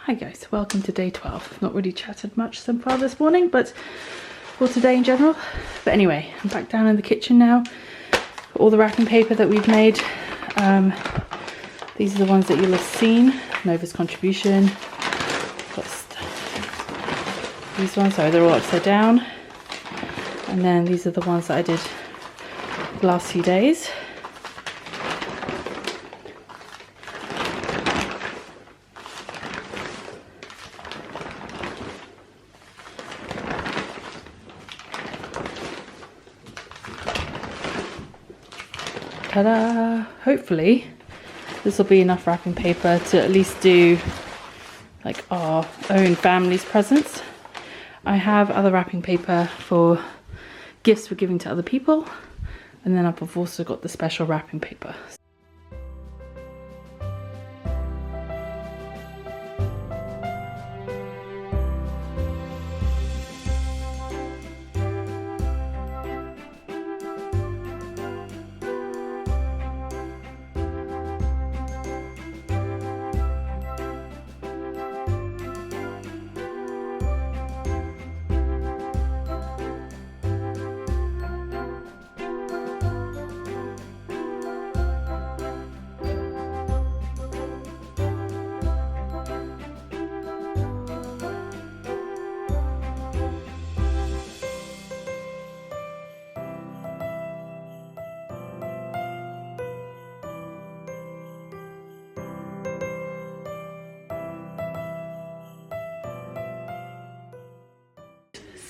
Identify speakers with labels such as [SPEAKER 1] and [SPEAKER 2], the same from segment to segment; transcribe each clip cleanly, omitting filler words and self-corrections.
[SPEAKER 1] Hi guys, welcome to day 12. Not really chatted much so far this morning, but for today in general. But anyway, I'm back down in the kitchen now. All the wrapping paper that we've made. These are the ones that you'll have seen. Nova's contribution. These ones, sorry, they're all upside down. And then these are the ones that I did the last few days. Ta-da! Hopefully this will be enough wrapping paper to at least do like our own family's presents. I have other wrapping paper for gifts we're giving to other people, and then I've also got the special wrapping paper.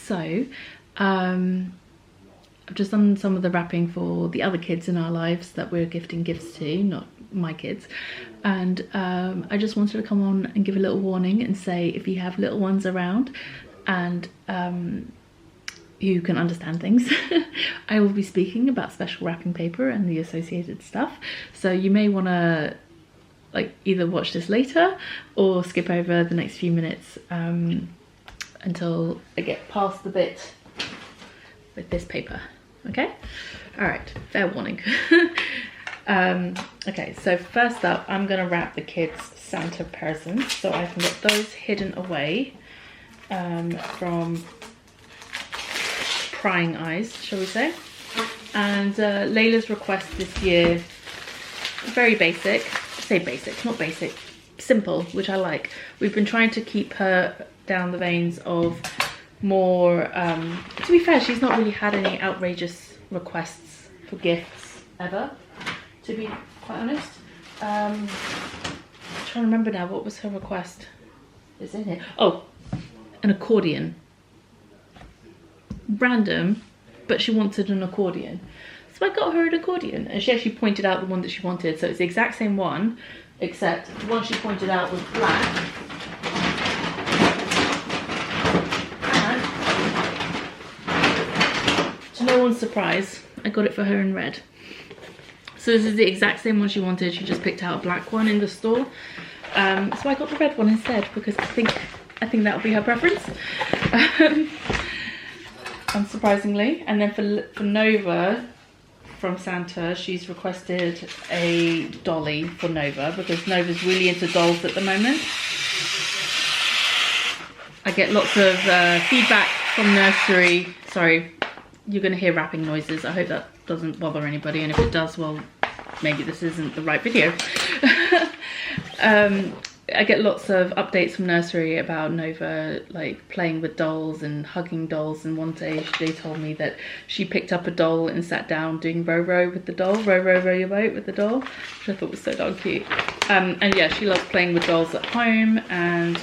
[SPEAKER 1] So, I've just done some of the wrapping for the other kids in our lives that we're gifting gifts to, not my kids. And I just wanted to come on and give a little warning and say, if you have little ones around and you can understand things, I will be speaking about special wrapping paper and the associated stuff. So you may want to like either watch this later or skip over the next few minutes until I get past the bit with this paper. Okay, all right, fair warning. Okay, so first up I'm gonna wrap the kids Santa presents so I can get those hidden away from prying eyes, shall we say. And Layla's request this year, very basic. I say basic, not basic, simple, which I like. We've been trying to keep her down the veins of more, to be fair, she's not really had any outrageous requests for gifts ever, to be quite honest. I'm trying to remember now, what was her request? It's in here. Oh, an accordion. Random, but she wanted an accordion. So I got her an accordion, and she actually pointed out the one that she wanted. So it's the exact same one, except the one she pointed out was black. To no one's surprise, I got it for her in red. So this is the exact same one she wanted. She just picked out a black one in the store. So I got the red one instead because I think that'll be her preference. Unsurprisingly. And then for Nova from Santa, she's requested a dolly for Nova because Nova's really into dolls at the moment. I get lots of feedback from nursery. Sorry, you're going to hear wrapping noises. I hope that doesn't bother anybody, and if it does, well, maybe this isn't the right video. I get lots of updates from nursery about Nova like playing with dolls and hugging dolls, and one day they told me that she picked up a doll and sat down doing row row with the doll, row row row your boat with the doll, which I thought was so darn cute. And yeah, she loves playing with dolls at home, and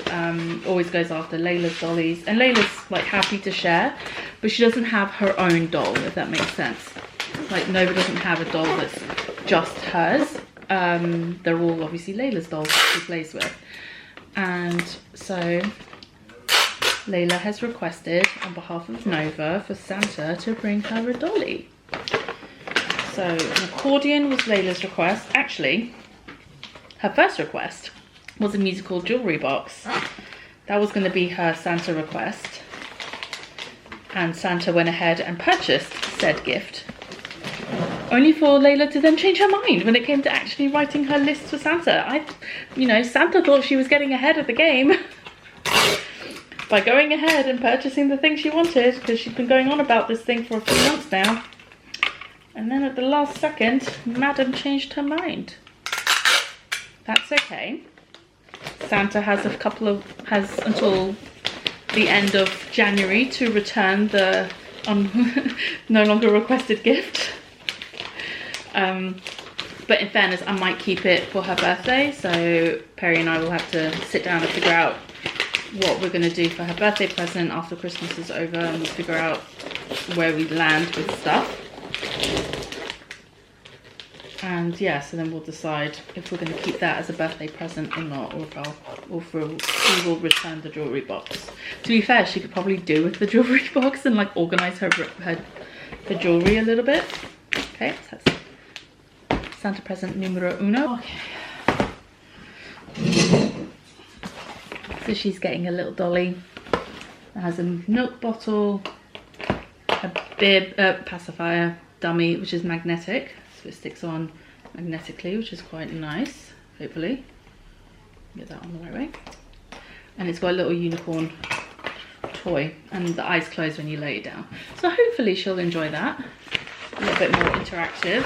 [SPEAKER 1] always goes after Layla's dollies, and Layla's like happy to share, but she doesn't have her own doll, if that makes sense. Like Nova doesn't have a doll that's just hers. They're all obviously Layla's dolls that she plays with. And so Layla has requested on behalf of Nova for Santa to bring her a dolly. So an accordion was Layla's request. Actually, her first request was a musical jewellery box. That was going to be her Santa request. And Santa went ahead and purchased said gift. only for Layla to then change her mind when it came to actually writing her list for Santa. You know, Santa thought she was getting ahead of the game by going ahead and purchasing the thing she wanted, because she's been going on about this thing for a few months now. And then at the last second, Madam changed her mind. That's okay. Santa has until the end of January to return the no longer requested gift. But in fairness, I might keep it for her birthday, so Perry and I will have to sit down and figure out what we're going to do for her birthday present after Christmas is over, and we'll figure out where we land with stuff. And yeah, so then we'll decide if we're going to keep that as a birthday present or not, or if we will return the jewellery box. To be fair, she could probably do with the jewellery box and like organise her jewellery a little bit. Okay, so that's Santa present numero uno. Okay. So she's getting a little dolly that has a milk bottle, a bib, pacifier dummy, which is magnetic. So it sticks on magnetically, which is quite nice, hopefully. Get that on the right way. And it's got a little unicorn toy, and the eyes close when you lay it down. So hopefully she'll enjoy that. A little bit more interactive.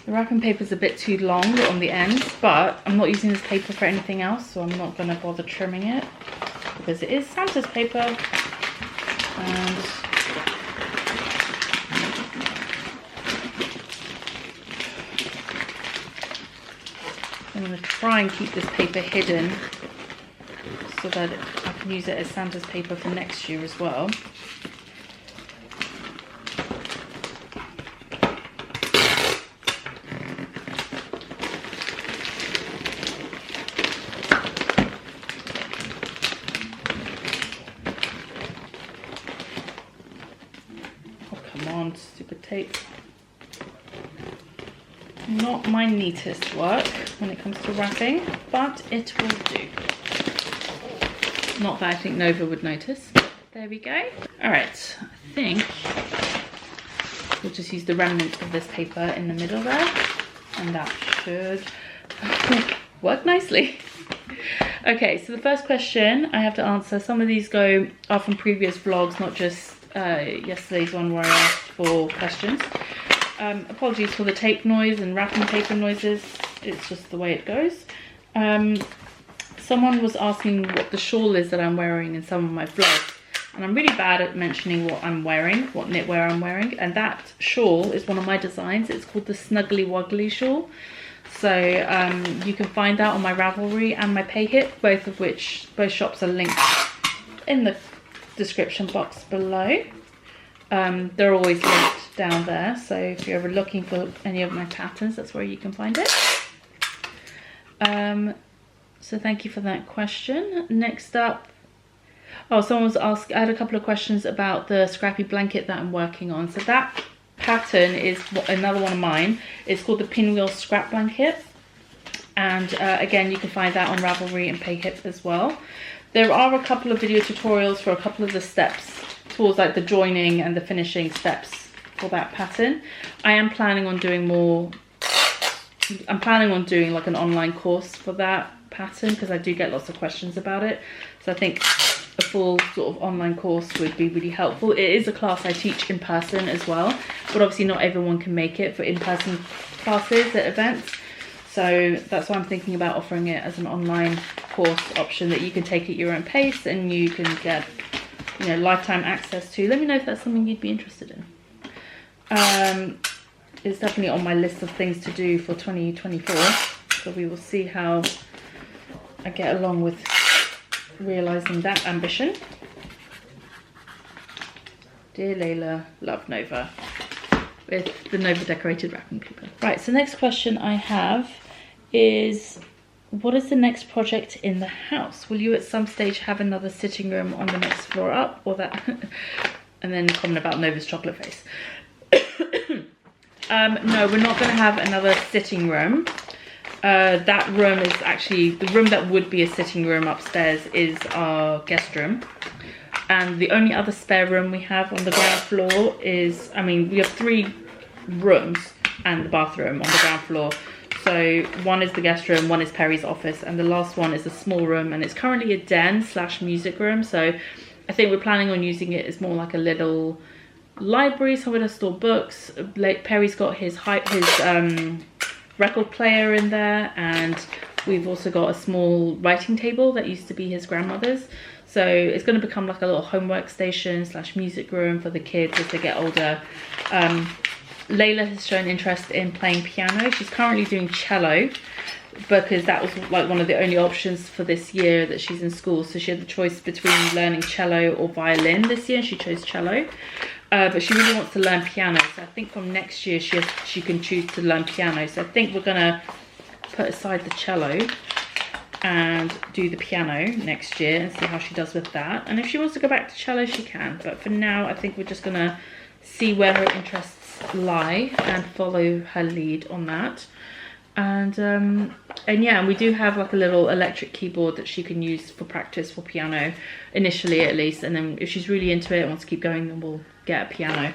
[SPEAKER 1] The wrapping paper is a bit too long on the ends, but I'm not using this paper for anything else, so I'm not going to bother trimming it because it is Santa's paper. And I'm going to try and keep this paper hidden so that I can use it as Santa's paper for next year as well. Stupid tape. Not my neatest work when it comes to wrapping, but it will do. Not that I think Nova would notice. There we go. Alright, I think we'll just use the remnants of this paper in the middle there, and that should work nicely. Okay, so the first question I have to answer, some of these are from previous vlogs, not just yesterday's one where I asked for questions. Apologies for the tape noise and wrapping paper noises, it's just the way it goes. Someone was asking what the shawl is that I'm wearing in some of my vlogs, and I'm really bad at mentioning what I'm wearing, what knitwear I'm wearing, and that shawl is one of my designs. It's called the Snuggly Wuggly shawl. So you can find that on my Ravelry and my Payhip, both shops are linked in the description box below. They're always linked down there, so if you're ever looking for any of my patterns, that's where you can find it. So thank you for that question. Next up, someone was asking, I had a couple of questions about the scrappy blanket that I'm working on. So that pattern is another one of mine. It's called the Pinwheel Scrap Blanket, and again, you can find that on Ravelry and Payhip as well. There are a couple of video tutorials for a couple of the steps towards like the joining and the finishing steps for that pattern. I am planning on doing more. I'm planning on doing like an online course for that pattern because I do get lots of questions about it. So I think a full sort of online course would be really helpful. It is a class I teach in person as well, but obviously not everyone can make it for in-person classes at events. So that's why I'm thinking about offering it as an online course option that you can take at your own pace and you can get, you know, lifetime access to. Let me know if that's something you'd be interested in. It's definitely on my list of things to do for 2024. So we will see how I get along with realising that ambition. Dear Layla, love Nova. With the Nova decorated wrapping paper. Right, so next question I have is, what is the next project in the house? Will you at some stage have another sitting room on the next floor up, or that? And then comment about Nova's chocolate face. No, we're not going to have another sitting room. That room is actually, the room that would be a sitting room upstairs is our guest room. And the only other spare room we have on the ground floor is, I mean, we have 3 rooms and the bathroom on the ground floor. So one is the guest room, one is Perry's office, and the last one is a small room, and it's currently a den / music room. So I think we're planning on using it as more like a little library, somewhere to store books. Like Perry's got his record player in there, and we've also got a small writing table that used to be his grandmother's. So it's going to become like a little homework station / music room for the kids as they get older. Layla has shown interest in playing piano. She's currently doing cello because that was like one of the only options for this year that she's in school. So she had the choice between learning cello or violin this year, and she chose cello. But she really wants to learn piano. So I think from next year she can choose to learn piano. So I think we're gonna put aside the cello and do the piano next year and see how she does with that. And if she wants to go back to cello, she can. But for now, I think we're just gonna see where her interests lie and follow her lead on that. And yeah, and we do have like a little electric keyboard that she can use for practice for piano initially, at least. And then if she's really into it and wants to keep going, then we'll get a piano.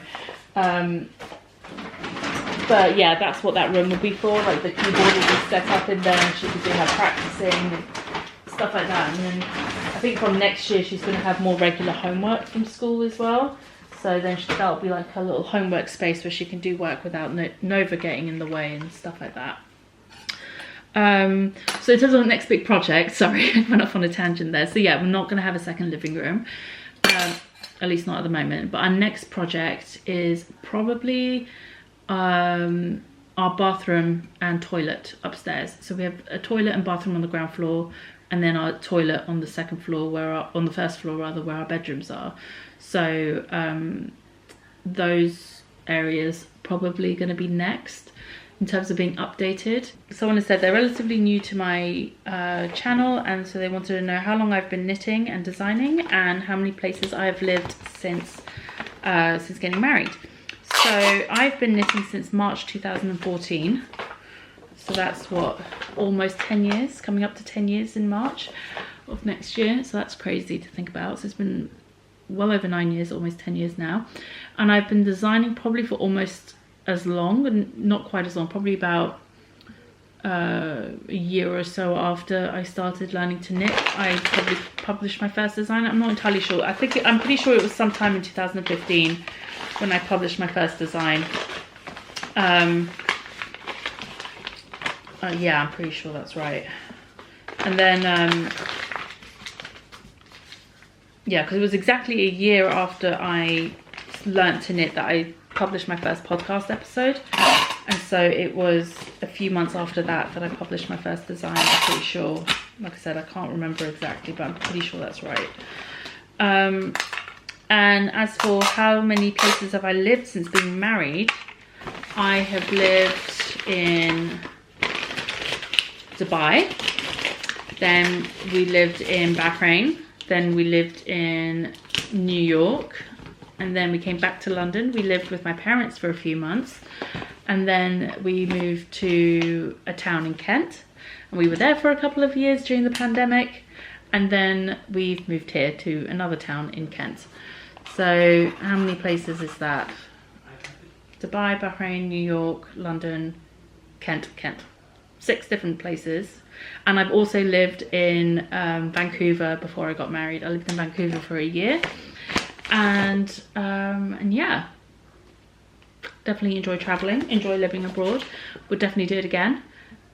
[SPEAKER 1] But yeah, that's what that room will be for. Like the keyboard will be set up in there, and she can do her practicing and stuff like that. And then I think from next year she's going to have more regular homework from school as well. So then that'll be like her little homework space where she can do work without Nova getting in the way and stuff like that. So in terms of the next big project, sorry, I went off on a tangent there. So yeah, we're not going to have a second living room, at least not at the moment. But our next project is probably our bathroom and toilet upstairs. So we have a toilet and bathroom on the ground floor, and then our toilet on the second floor, on the first floor rather, where our bedrooms are. So those areas probably going to be next in terms of being updated. Someone has said they're relatively new to my channel, and so they wanted to know how long I've been knitting and designing and how many places I've lived since getting married. So I've been knitting since March 2014. So that's what, almost 10 years, coming up to 10 years in March of next year. So that's crazy to think about. So it's been well over 9 years, almost 10 years now. And I've been designing probably for almost as long, and not quite as long, probably about a year or so after I started learning to knit. I probably published my first design. I'm not entirely sure. I'm pretty sure it was sometime in 2015 when I published my first design. Yeah, I'm pretty sure that's right. And then yeah, because it was exactly a year after I learnt to knit that I published my first podcast episode, and so it was a few months after that I published my first design. I'm pretty sure. Like I said, I can't remember exactly, but I'm pretty sure that's right. And as for how many places have I lived since being married, I have lived in Dubai, then we lived in Bahrain, then we lived in New York, and then we came back to London. We lived with my parents for a few months, and then we moved to a town in Kent, and we were there for a couple of years during the pandemic, and then we've moved here to another town in Kent. So how many places is that? Dubai, Bahrain, New York, London, Kent. 6 different places. And I've also lived in Vancouver before I got married. I lived in Vancouver for a year, and yeah, definitely enjoy traveling, enjoy living abroad. Would definitely do it again.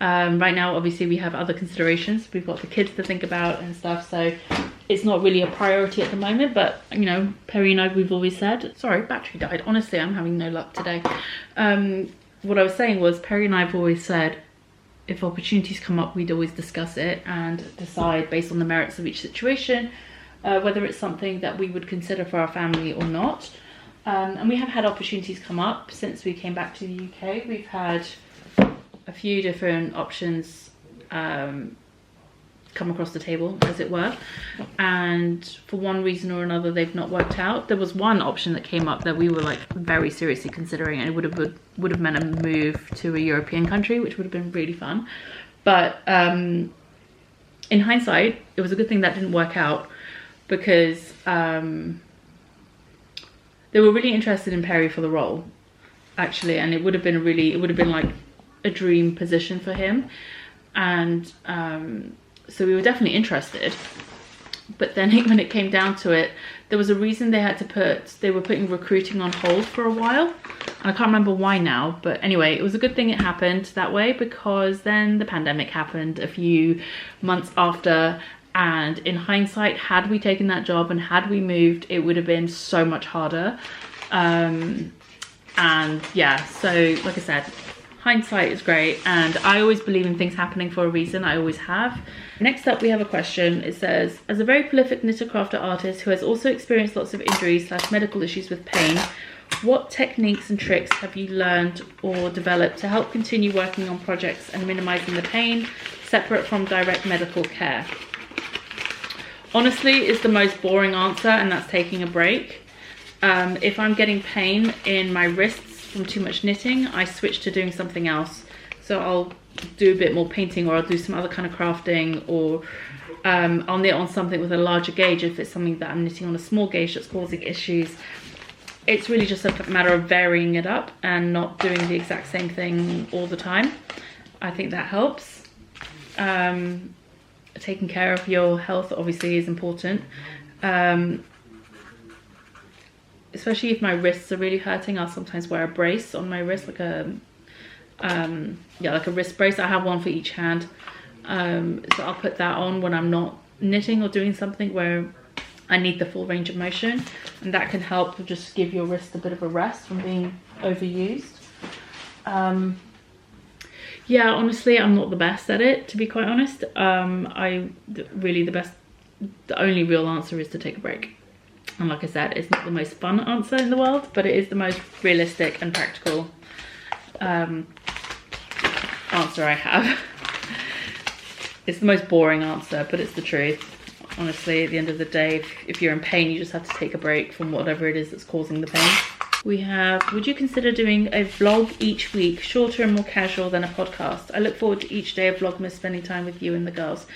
[SPEAKER 1] Right now, obviously, we have other considerations. We've got the kids to think about and stuff, so it's not really a priority at the moment. But you know, Perry and I, we've always said, sorry, battery died. Honestly, I'm having no luck today. What I was saying was, Perry and I have always said, if opportunities come up, we'd always discuss it and decide based on the merits of each situation whether it's something that we would consider for our family or not. And we have had opportunities come up since we came back to the UK. We've had a few different options come across the table, as it were, and for one reason or another they've not worked out. There was one option that came up that we were like very seriously considering, and it would have meant a move to a European country, which would have been really fun. But in hindsight, it was a good thing that didn't work out, because they were really interested in Perry for the role, actually, and it would have been like a dream position for him. And so we were definitely interested, but then when it came down to it, there was a reason they were putting recruiting on hold for a while, and I can't remember why now, but anyway, it was a good thing it happened that way, because then the pandemic happened a few months after, and in hindsight, had we taken that job and had we moved, it would have been so much harder. And yeah, so like I said, hindsight is great, and I always believe in things happening for a reason. I always have. Next up, we have a question. It says, as a very prolific knitter crafter artist who has also experienced lots of injuries / medical issues with pain, what techniques and tricks have you learned or developed to help continue working on projects and minimizing the pain separate from direct medical care? Honestly, it's the most boring answer, and that's taking a break. If I'm getting pain in my wrists from too much knitting, I switch to doing something else. So I'll do a bit more painting, or I'll do some other kind of crafting, or I'll knit on something with a larger gauge if it's something that I'm knitting on a small gauge that's causing issues. It's really just a matter of varying it up and not doing the exact same thing all the time. I think that helps. Taking care of your health obviously is important. Especially if my wrists are really hurting, I'll sometimes wear a brace on my wrist, like a wrist brace. I have one for each hand, so I'll put that on when I'm not knitting or doing something where I need the full range of motion, and that can help just give your wrist a bit of a rest from being overused. Yeah, honestly, I'm not the best at it, to be quite honest. The only real answer is to take a break. And like I said, it's not the most fun answer in the world, but it is the most realistic and practical answer I have. It's the most boring answer, but it's the truth. Honestly, at the end of the day, if you're in pain, you just have to take a break from whatever it is that's causing the pain. We have, would you consider doing a vlog each week, shorter and more casual than a podcast? I look forward to each day of Vlogmas spending time with you and the girls.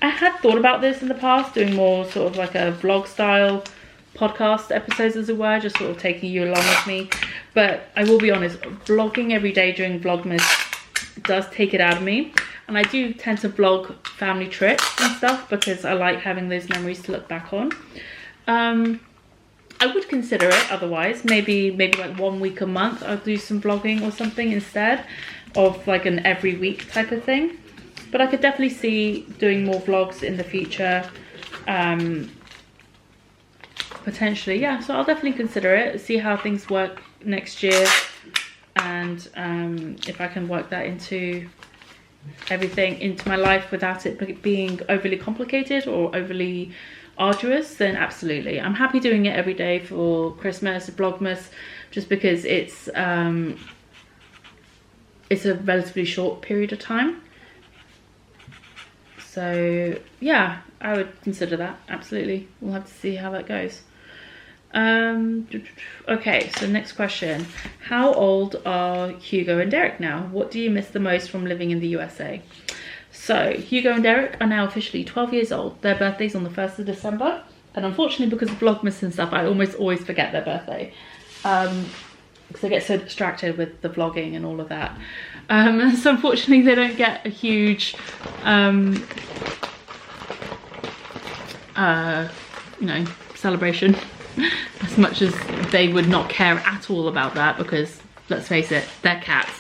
[SPEAKER 1] I had thought about this in the past, doing more sort of like a vlog style podcast episodes, as it were, just sort of taking you along with me. But I will be honest, vlogging every day during Vlogmas does take it out of me. And I do tend to vlog family trips and stuff because I like having those memories to look back on. I would consider it otherwise. Maybe like 1 week a month I'll do some vlogging or something instead of like an every week type of thing. But I could definitely see doing more vlogs in the future. Potentially, yeah. So I'll definitely consider it, see how things work next year, and if I can work that into my life without it being overly complicated or overly arduous, then absolutely. I'm happy doing it every day for Christmas, Vlogmas, just because it's a relatively short period of time. So yeah, I would consider that, absolutely. We'll have to see how that goes. Okay, so next question. How old are Hugo and Derek now? What do you miss the most from living in the USA? So Hugo and Derek are now officially 12 years old. Their birthday's on the 1st of December. And unfortunately, because of Vlogmas and stuff, I almost always forget their birthday. Because I get so distracted with the vlogging and all of that. So unfortunately, they don't get a huge, celebration. As much as they would not care at all about that, because let's face it, they're cats.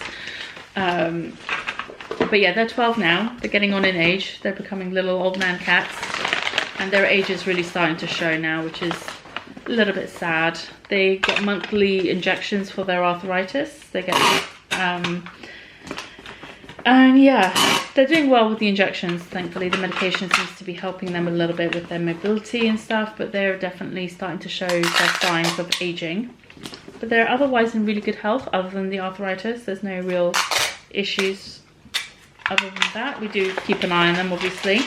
[SPEAKER 1] But yeah, they're 12 now. They're getting on in age. They're becoming little old man cats, and their age is really starting to show now, which is a little bit sad. They get monthly injections for their arthritis. They get and yeah, they're doing well with the injections, thankfully. The medication seems to be helping them a little bit with their mobility and stuff, but they're definitely starting to show their signs of aging. But they're otherwise in really good health, other than the arthritis. There's no real issues other than that. We do keep an eye on them, obviously.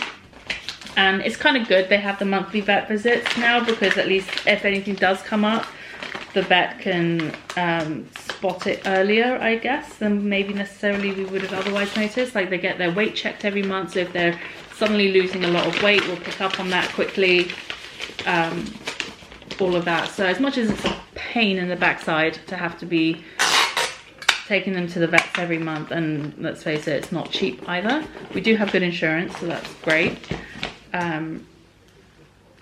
[SPEAKER 1] And it's kind of good they have the monthly vet visits now, because at least if anything does come up, the vet can spot it earlier, I guess, than maybe necessarily we would have otherwise noticed. Like, they get their weight checked every month, so if they're suddenly losing a lot of weight, we'll pick up on that quickly. All of that. So as much as it's a pain in the backside to have to be taking them to the vets every month, and let's face it, it's not cheap either. We do have good insurance, so that's great. It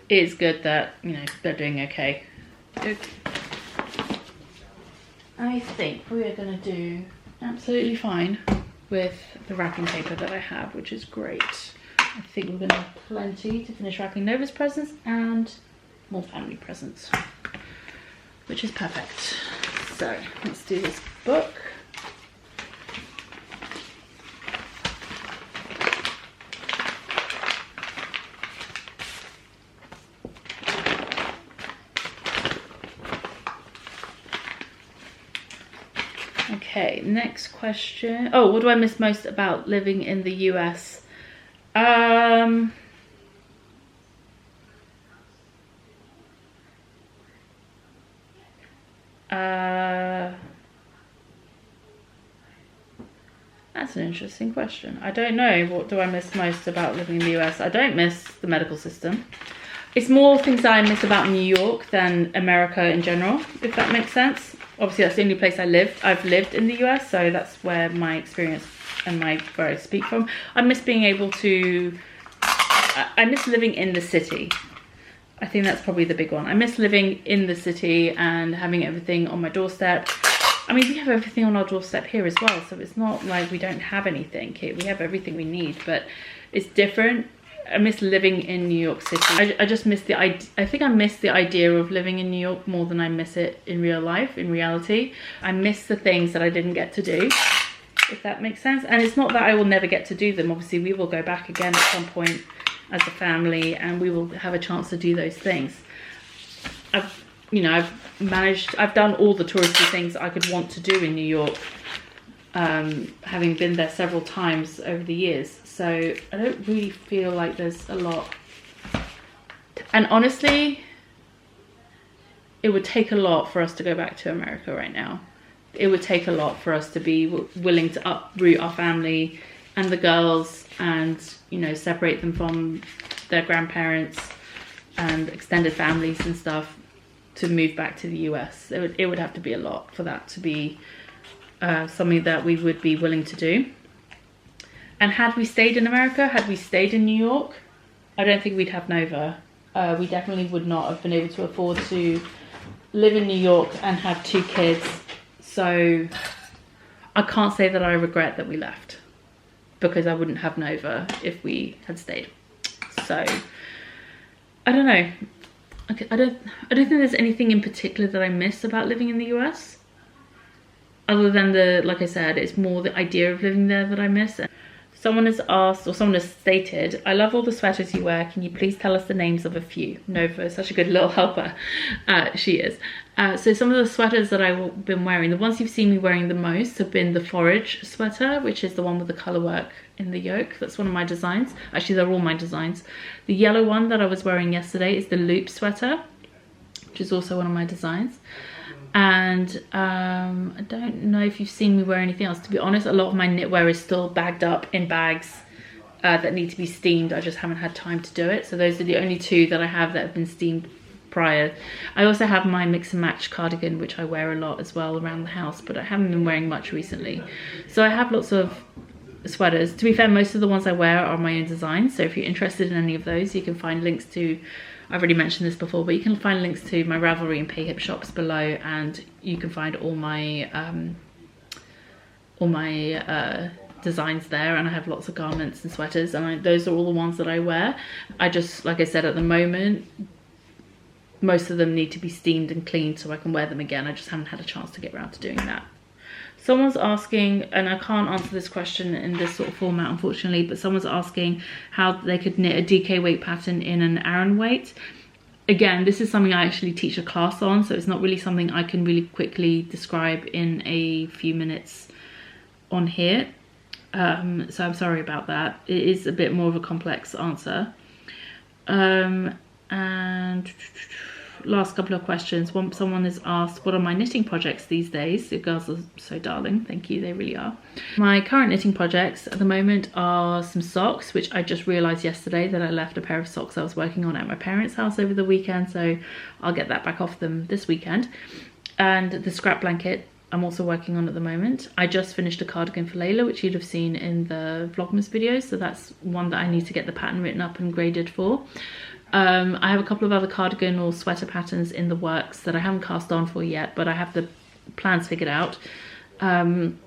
[SPEAKER 1] is good that, you know, they're doing okay. I think we are going to do absolutely fine with the wrapping paper that I have, which is great. I think we're going to have plenty to finish wrapping Nova's presents and more family presents, which is perfect. So let's do this book. Okay, next question. Oh, what do I miss most about living in the US? That's an interesting question. I don't know. What do I miss most about living in the US? I don't miss the medical system. It's more things that I miss about New York than America in general, if that makes sense. Obviously, that's the only place I've lived in the US, so that's where my experience and where I speak from. I miss being able to, I miss living in the city. I think that's probably the big one. I miss living in the city and having everything on my doorstep. I mean, we have everything on our doorstep here as well, so it's not like we don't have anything here. We have everything we need, but it's different. I miss living in New York City. I just miss the idea. I think I miss the idea of living in New York more than I miss it in real life, in reality. I miss the things that I didn't get to do, if that makes sense. And it's not that I will never get to do them. Obviously, we will go back again at some point as a family, and we will have a chance to do those things. I've done all the touristy things I could want to do in New York, having been there several times over the years. So I don't really feel like there's a lot. And honestly, it would take a lot for us to go back to America right now. It would take a lot for us to be willing to uproot our family and the girls and, you know, separate them from their grandparents and extended families and stuff to move back to the US. It would have to be a lot for that to be something that we would be willing to do. And had we stayed in America, had we stayed in New York, I don't think we'd have Nova. We definitely would not have been able to afford to live in New York and have 2 kids. So I can't say that I regret that we left, because I wouldn't have Nova if we had stayed. So I don't know. I don't think there's anything in particular that I miss about living in the US. Other than like I said, it's more the idea of living there that I miss. Someone has asked, or someone has stated, I love all the sweaters you wear. Can you please tell us the names of a few? Nova is such a good little helper. She is. So some of the sweaters that I've been wearing, the ones you've seen me wearing the most have been the forage sweater, which is the one with the colour work in the yoke. That's one of my designs. Actually, they're all my designs. The yellow one that I was wearing yesterday is the loop sweater, which is also one of my designs. And I don't know if you've seen me wear anything else. To be honest, a lot of my knitwear is still bagged up in bags that need to be steamed. I just haven't had time to do it. So those are the only 2 that I have that have been steamed prior. I also have my mix and match cardigan, which I wear a lot as well around the house, but I haven't been wearing much recently. So I have lots of sweaters. To be fair, most of the ones I wear are my own designs. So if you're interested in any of those, you can find links to, I've already mentioned this before, but you can find links to my Ravelry and Payhip shops below, and you can find all my designs there. And I have lots of garments and sweaters, and those are all the ones that I wear. I just, like I said, at the moment, most of them need to be steamed and cleaned so I can wear them again. I just haven't had a chance to get around to doing that. Someone's asking, and I can't answer this question in this sort of format unfortunately, but someone's asking how they could knit a DK weight pattern in an Aran weight. Again, this is something I actually teach a class on, so it's not really something I can really quickly describe in a few minutes on here. So I'm sorry about that. It is a bit more of a complex answer. And last couple of questions. Someone has asked, what are my knitting projects these days? The girls are so darling, thank you, they really are. My current knitting projects at the moment are some socks, which I just realised yesterday that I left a pair of socks I was working on at my parents' house over the weekend, so I'll get that back off them this weekend. And the scrap blanket I'm also working on at the moment. I just finished a cardigan for Layla, which you'd have seen in the Vlogmas video, so that's one that I need to get the pattern written up and graded for. I have a couple of other cardigan or sweater patterns in the works that I haven't cast on for yet, but I have the plans figured out. And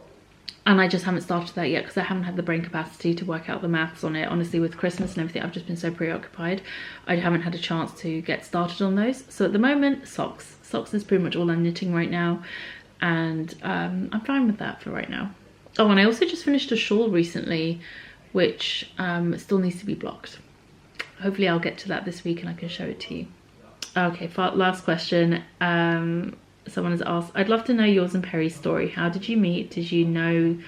[SPEAKER 1] I just haven't started that yet because I haven't had the brain capacity to work out the maths on it. Honestly, with Christmas and everything, I've just been so preoccupied. I haven't had a chance to get started on those. So at the moment, socks. Socks is pretty much all I'm knitting right now. And I'm fine with that for right now. Oh, and I also just finished a shawl recently, which still needs to be blocked. Hopefully I'll get to that this week and I can show it to you. Okay, last question. Someone has asked, I'd love to know yours and Perry's story. How did you meet? Did you know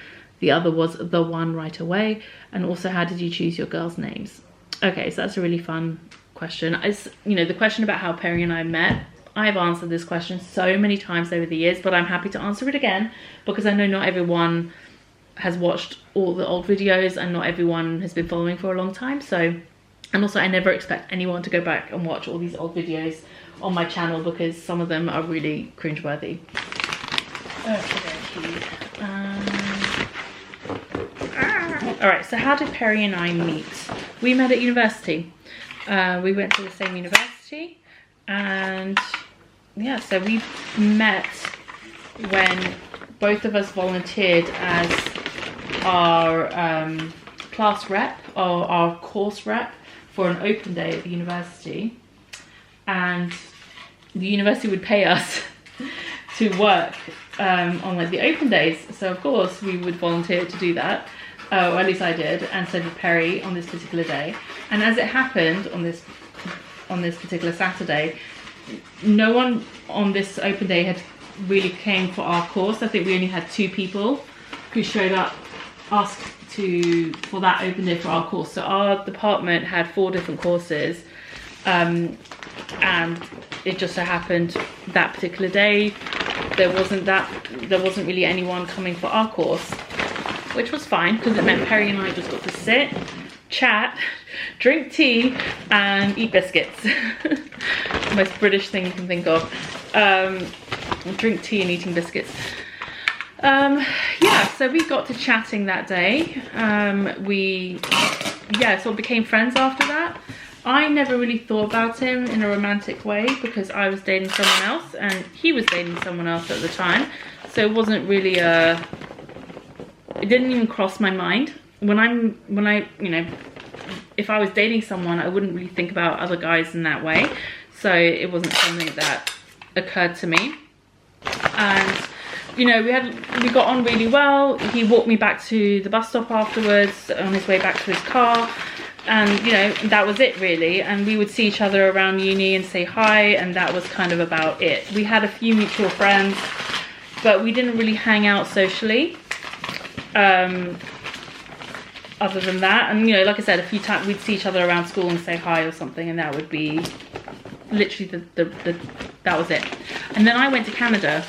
[SPEAKER 1] the other was the one right away? And also, how did you choose your girls' names? Okay, so that's a really fun question. You know, the question about how Perry and I met, I've answered this question so many times over the years, but I'm happy to answer it again because I know not everyone has watched all the old videos and not everyone has been following for a long time. So, and also I never expect anyone to go back and watch all these old videos on my channel because some of them are really cringeworthy. All right, so how did Perry and I meet? We met at university. We went to the same university, and yeah, so we met when both of us volunteered as our class rep or our course rep for an open day at the university, and the university would pay us to work on like the open days, so of course we would volunteer to do that, or at least I did, and so did Perry on this particular day. And as it happened on this particular Saturday, no one on this open day had really came for our course. I think we only had 2 people who showed up asked for that open day for our course. So our department had 4 different courses, and it just so happened that particular day there wasn't really anyone coming for our course, which was fine because it meant Perry and I just got to sit, chat, drink tea and eat biscuits. The most British thing you can think of. Drink tea and eating biscuits. Yeah, so we got to chatting that day. So became friends after that. I never really thought about him in a romantic way because I was dating someone else and he was dating someone else at the time. So it wasn't really it didn't even cross my mind. When I, you know, if I was dating someone, I wouldn't really think about other guys in that way. So it wasn't something that occurred to me. And you know, we got on really well. He walked me back to the bus stop afterwards on his way back to his car, and you know, that was it really. And we would see each other around uni and say hi, and that was kind of about it. We had a few mutual friends, but we didn't really hang out socially other than that. And you know, like I said, a few times we'd see each other around school and say hi or something, and that would be literally that was it. And then I went to Canada.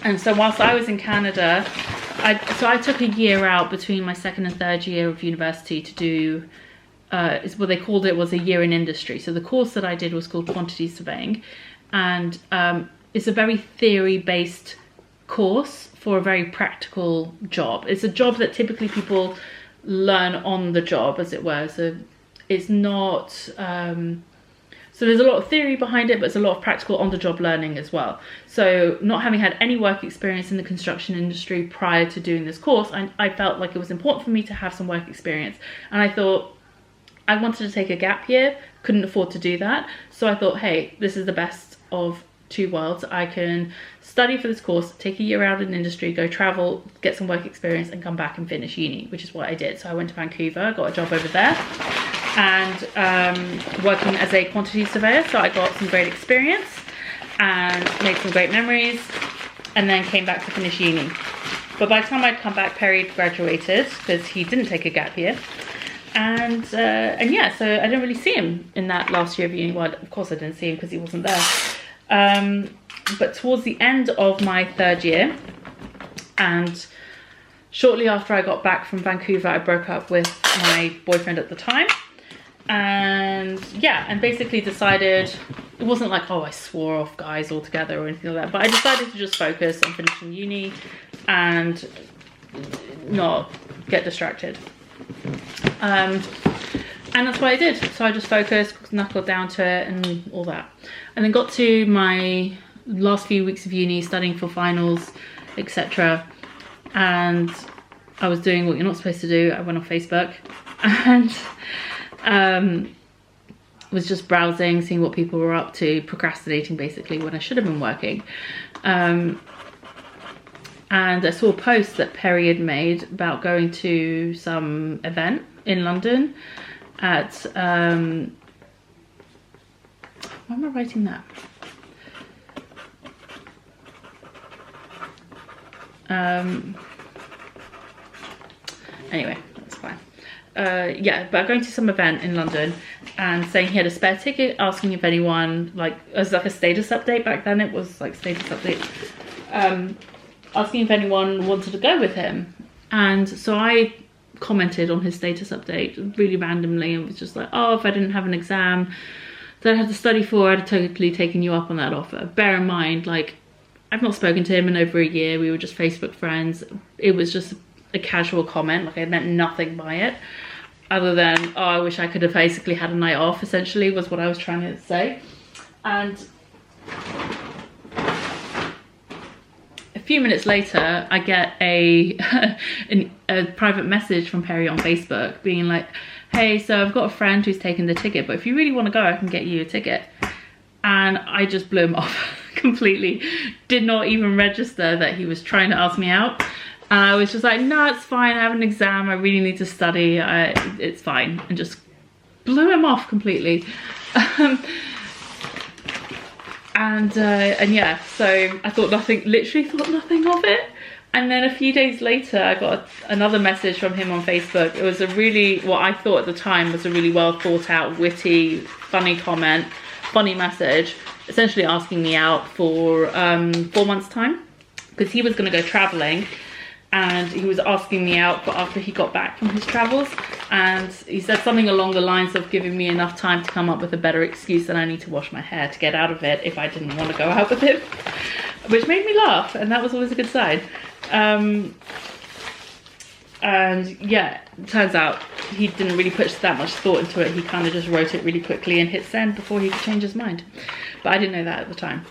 [SPEAKER 1] And so whilst I was in Canada, I took a year out between my 2nd and 3rd year of university to do, what they called it was a year in industry. So the course that I did was called Quantity Surveying. And it's a very theory-based course for a very practical job. It's a job that typically people learn on the job, as it were. So it's not... So there's a lot of theory behind it, but it's a lot of practical on-the-job learning as well. So not having had any work experience in the construction industry prior to doing this course, I felt like it was important for me to have some work experience. And I thought I wanted to take a gap year, couldn't afford to do that. So I thought, hey, this is the best of two worlds. I can study for this course, take a year out in industry, go travel, get some work experience, and come back and finish uni, which is what I did. So I went to Vancouver, got a job over there, and working as a quantity surveyor. So I got some great experience and made some great memories, and then came back to finish uni. But by the time I'd come back, Perry had graduated because he didn't take a gap year. And yeah, so I didn't really see him in that last year of uni. Well, of course I didn't see him because he wasn't there. But towards the end of my third year, and shortly after I got back from Vancouver, I broke up with my boyfriend at the time. And yeah, and basically decided, it wasn't like, oh, I swore off guys altogether or anything like that, but I decided to just focus on finishing uni and not get distracted. And that's what I did. So I just focused, knuckled down to it and all that. And then got to my last few weeks of uni, studying for finals, etc. And I was doing what you're not supposed to do. I went on Facebook and was just browsing, seeing what people were up to, procrastinating basically when I should have been working. And I saw a post that Perry had made about going to some event in London at, why am I writing that? Anyway, that's fine. Yeah, but going to some event in London and saying he had a spare ticket, asking if anyone, like, as like a status update back then, it was like status update, asking if anyone wanted to go with him. And so I commented on his status update really randomly and was just like, oh, if I didn't have an exam that I had to study for, I'd have totally taken you up on that offer. Bear in mind, like, I've not spoken to him in over a year. We were just Facebook friends. It was just a casual comment. Like, I meant nothing by it other than, oh, I wish I could have basically had a night off, essentially, was what I was trying to say. And a few minutes later, I get a private message from Perry on Facebook being like, hey, so I've got a friend who's taken the ticket, but if you really want to go, I can get you a ticket. And I just blew him off completely. Did not even register that he was trying to ask me out. And I was just like, no, it's fine. I have an exam. I really need to study. It's fine. And just blew him off completely. And yeah, so I thought nothing, literally thought nothing of it. And then a few days later, I got another message from him on Facebook. It was a really, what I thought at the time was a really well thought out, witty, funny comment, funny message, essentially asking me out for 4 months' time, because he was going to go traveling. And he was asking me out for after he got back from his travels. And he said something along the lines of giving me enough time to come up with a better excuse than I need to wash my hair to get out of it if I didn't want to go out with him. Which made me laugh, and that was always a good sign. And yeah, it turns out he didn't really put that much thought into it. He kind of just wrote it really quickly and hit send before he could change his mind. But I didn't know that at the time.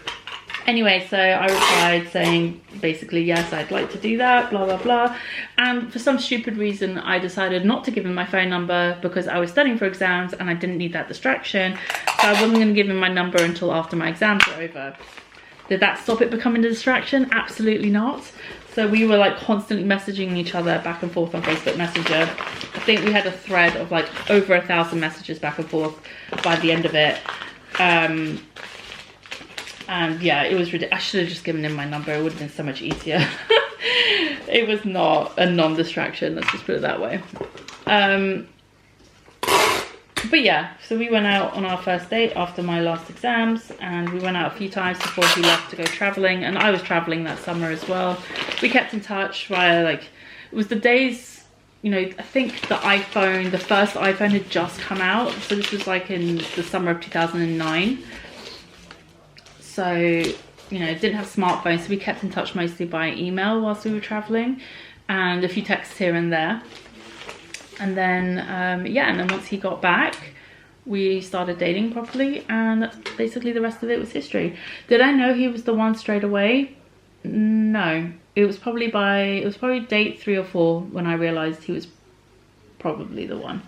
[SPEAKER 1] Anyway, so I replied saying basically, yes, I'd like to do that, blah, blah, blah. And for some stupid reason, I decided not to give him my phone number because I was studying for exams and I didn't need that distraction. So I wasn't going to give him my number until after my exams were over. Did that stop it becoming a distraction? Absolutely not. So we were like constantly messaging each other back and forth on Facebook Messenger. I think we had a thread of like over 1,000 messages back and forth by the end of it. And yeah, it was ridiculous. I should have just given him my number. It would have been so much easier. It was not a non-distraction, let's just put it that way. But yeah, so we went out on our first date after my last exams, and we went out a few times before he left to go traveling, and I was traveling that summer as well. We kept in touch via, like, it was the days, you know, I think the first iPhone had just come out, so this was like in the summer of 2009. So, you know, didn't have smartphones, so we kept in touch mostly by email whilst we were traveling, and a few texts here and there. And then, yeah, and then once he got back, we started dating properly, and that's basically the rest of it was history. Did I know he was the one straight away? No. It was probably date 3 or 4 when I realised he was probably the one.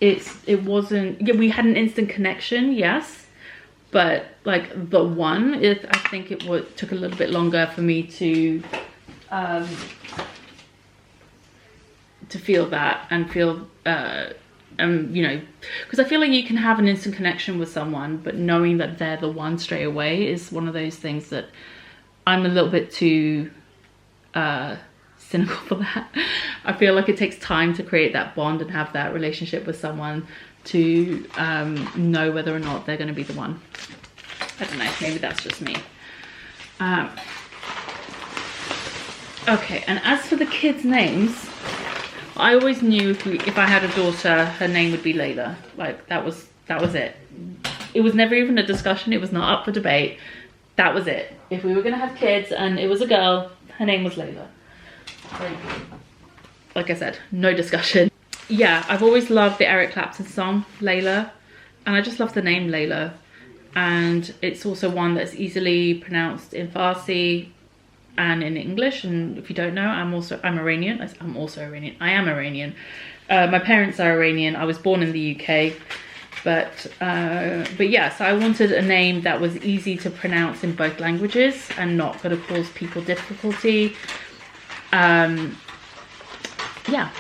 [SPEAKER 1] It wasn't, yeah, we had an instant connection, yes. but like the one, I think it took a little bit longer for me to feel that and feel you know, because I feel like you can have an instant connection with someone, but knowing that they're the one straight away is one of those things that I'm a little bit too cynical for that. I feel like it takes time to create that bond and have that relationship with someone to know whether or not they're going to be the one. I don't know, maybe that's just me. Okay, and as for the kids' names, I always knew if I had a daughter, her name would be Layla. Like that was it. It was never even a discussion. It was not up for debate. That was it. If we were gonna have kids and it was a girl, her name was Layla. Like I said, no discussion. Yeah, I've always loved the Eric Clapton song, Layla. And I just love the name Layla. And it's also one that's easily pronounced in Farsi and in English. And if you don't know, I'm Iranian. I'm also Iranian. I am Iranian. My parents are Iranian. I was born in the UK. But yeah, so I wanted a name that was easy to pronounce in both languages and not going to cause people difficulty. Yeah,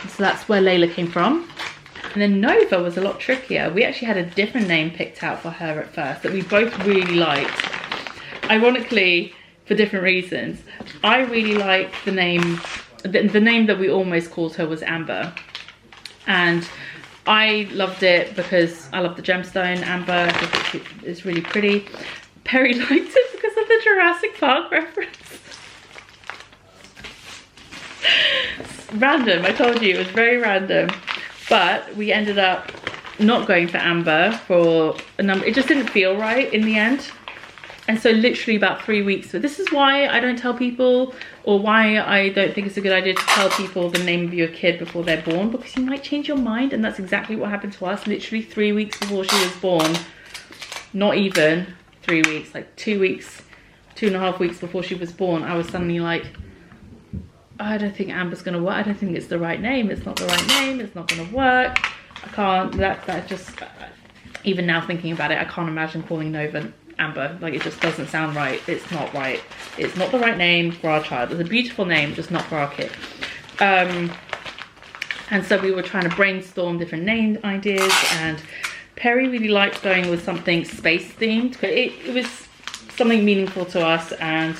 [SPEAKER 1] so that's where Layla came from. And then Nova was a lot trickier. We actually had a different name picked out for her at first that we both really liked. Ironically, for different reasons. I really liked the name, the name that we almost called her was Amber. And I loved it because I love the gemstone Amber. I think it's really pretty. Perry liked it because of the Jurassic Park reference. Random, I told you, it was very random. But we ended up not going for Amber for a number, it just didn't feel right in the end. And so literally about 3 weeks, but this is why I don't tell people, or why I don't think it's a good idea to tell people the name of your kid before they're born, because you might change your mind. And that's exactly what happened to us. Literally 3 weeks before she was born, not even 3 weeks, like 2 weeks, 2.5 weeks before she was born, I was suddenly like, I don't think Amber's gonna work. I don't think it's the right name. It's not the right name. It's not gonna work. I can't, that just, even now thinking about it, I can't imagine calling Nova Amber. Like, it just doesn't sound right. It's not right. It's not the right name for our child. It's a beautiful name, just not for our kid. And so we were trying to brainstorm different name ideas, and Perry really liked going with something space themed, but it was something meaningful to us. And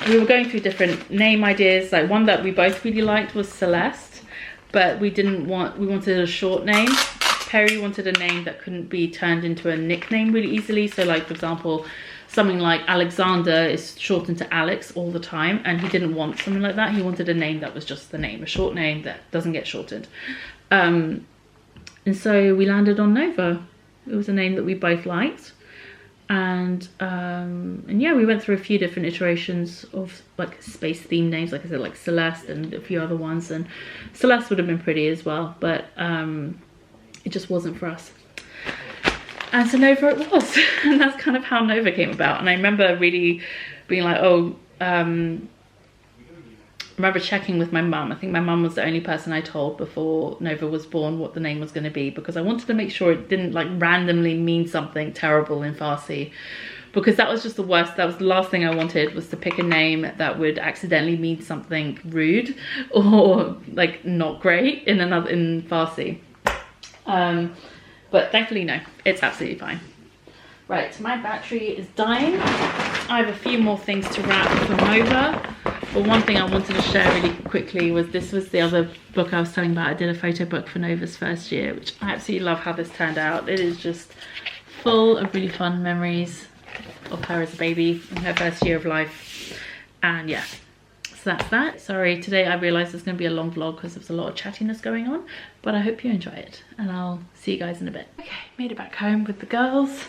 [SPEAKER 1] we were going through different name ideas. Like, one that we both really liked was Celeste, but we wanted a short name. Perry wanted a name that couldn't be turned into a nickname really easily. So like, for example, something like Alexander is shortened to Alex all the time, and he didn't want something like that. He wanted a name that was just the name, a short name that doesn't get shortened. And so we landed on Nova. It was a name that we both liked. And yeah, we went through a few different iterations of like space themed names, like I said, like Celeste and a few other ones. And Celeste would have been pretty as well, but it just wasn't for us. And so Nova it was. And that's kind of how Nova came about. And I remember really being like, oh, I remember checking with my mum. I think my mum was the only person I told before Nova was born what the name was going to be, because I wanted to make sure it didn't like randomly mean something terrible in Farsi, because that was just the worst. That was the last thing I wanted, was to pick a name that would accidentally mean something rude or like not great in Farsi. But thankfully no, it's absolutely fine. Right, my battery is dying. I have a few more things to wrap for Nova. But one thing I wanted to share really quickly was, this was the other book I was telling about. I did a photo book for Nova's first year, which I absolutely love how this turned out. It is just full of really fun memories of her as a baby in her first year of life. And yeah, so that's that. Sorry, today I realised it's going to be a long vlog because there's a lot of chattiness going on, but I hope you enjoy it, and I'll see you guys in a bit. Okay, made it back home with the girls.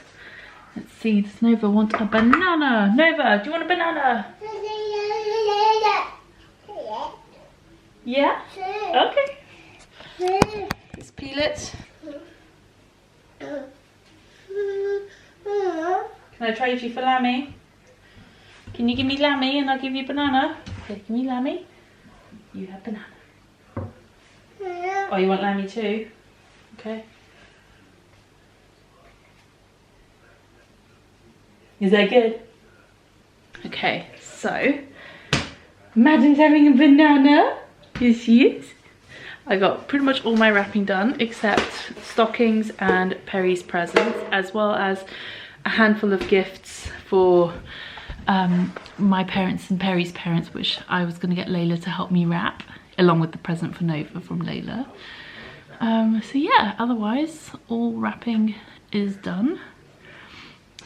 [SPEAKER 1] Let's see, does Nova want a banana? Nova, do you want a banana? Yeah? Okay. Let's peel it. Can I trade you for Lammy? Can you give me Lammy and I'll give you banana? Okay, give me Lammy. You have banana. Oh, you want Lammy too? Okay. Is that good? Okay, so Madden's having a banana. Here she is. I got pretty much all my wrapping done except stockings and Perry's presents, as well as a handful of gifts for my parents and Perry's parents, which I was going to get Layla to help me wrap, along with the present for Nova from Layla. So yeah, otherwise all wrapping is done.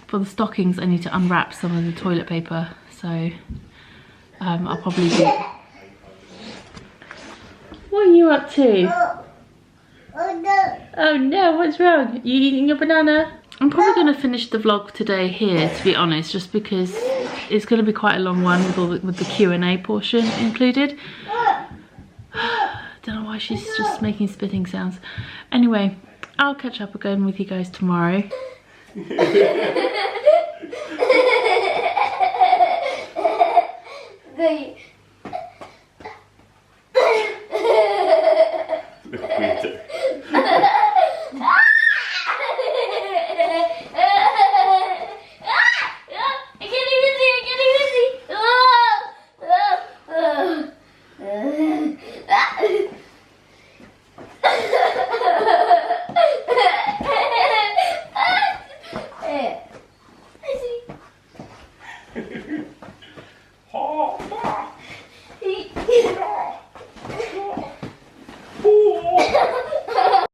[SPEAKER 1] For the stockings I need to unwrap some of the toilet paper, so I'll probably do... What are you up to?
[SPEAKER 2] Oh no.
[SPEAKER 1] Oh no, what's wrong? You eating your banana? I'm probably going to finish the vlog today here, to be honest, just because it's going to be quite a long one with the Q&A portion included. Don't know why she's just making spitting sounds. Anyway, I'll catch up again with you guys tomorrow.